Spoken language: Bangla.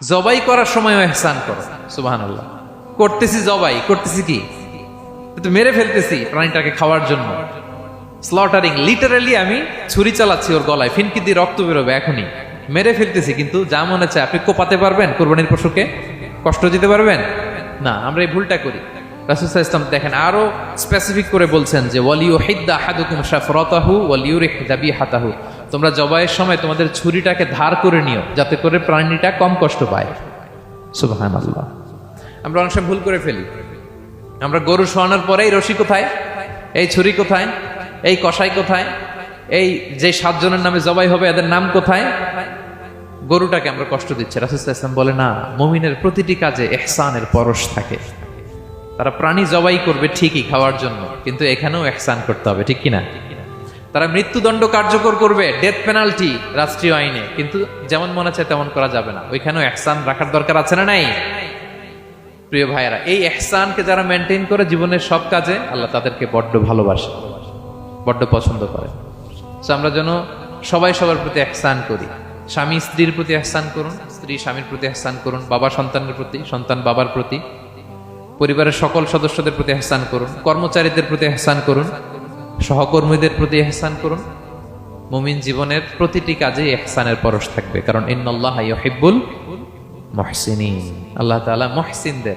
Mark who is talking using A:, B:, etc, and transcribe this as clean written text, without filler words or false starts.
A: জবাই করার সময় ইহসান করো। সুবহানাল্লাহ। করতেছি জবাই, করতেছি কি, তো মেরে ফেলতেছি প্রাণীটাকে খাওয়ার জন্য, স্লটারিং, লিটারালি আমি ছুরি চালাচ্ছি ওর গলায়, ফিনকি দিয়ে রক্ত বেরোবে এখনই, মেরে ফেলতেছি। কিন্তু যা মনে চায় আপনি কোপাতে পারবেন কোরবানির পশুকে? কষ্ট দিতে পারবেন না। আমরা এই ভুলটা করি। রাসূল সাল্লাল্লাহু আলাইহি ওয়াসাল্লাম দেখেন আরো স্পেসিফিক করে বলছেন যে ওয়ালিয়ুহিদ্দা আহাদুকুম শাফরাতাহু ওয়ালিয়ুরিহ যাবিহাতাহু, তোমরা জবাইয়ের সময় তোমাদের ছুরিটাকে ধার করে নিও যাতে করে প্রাণীটা কম কষ্ট পায়। সুবহানাল্লাহ। আমরা অনেক সময় ভুল করে ফেলি। আমরা গরু শোয়ানোর পরে এই রশি কোথায়, এই ছুরি কোথায়, এই কষাই কোথায়, এই যে 7 জনের নামে জবাই হবে এদের নাম কোথায়, গরুটাকে আমরা কষ্ট দিচ্ছি। রাসূল সাল্লাল্লাহু আলাইহি ওয়াসাল্লাম বলে না, মুমিনের প্রতিটি কাজে ইহসানের পরশ থাকে। তারা প্রাণী জবাই করবে ঠিকই খাওয়ার জন্য, কিন্তু এখানেও ইহসান করতে হবে, ঠিক কিনা? তারা মৃত্যুদণ্ড কার্যকর করবে, ডেথ পেনাল্টি রাষ্ট্রীয় আইনে, কিন্তু যেমন মনে চায় তেমন করা যাবে না। ওইখানেও ইহসান রাখার দরকার আছে না নাই? প্রিয় ভাইয়েরা, এই ইহসানকে যারা মেনটেন করে জীবনের সব কাজে, আল্লাহ তাদেরকে বড্ড ভালোবাসে, বড্ড পছন্দ করে। তো আমরা যেন সবাই সবার প্রতি ইহসান করি। স্বামী স্ত্রীর প্রতি ইহসান করুন, স্ত্রী স্বামীর প্রতি ইহসান করুন, বাবা সন্তানের প্রতি, সন্তান বাবার প্রতি, পরিবারের সকল সদস্যদের প্রতি ইহসান করুন, কর্মচারীদের প্রতি ইহসান করুন, সহকর্মীদের প্রতি ইহসান করুন। মুমিন জীবনের প্রতিটি কাজে ইহসানের পরশ থাকবে, কারণ ইন্নাল্লাহা ইউহিব্বুল মুহসিনিন। আল্লাহ তাআলা মুহসিনদের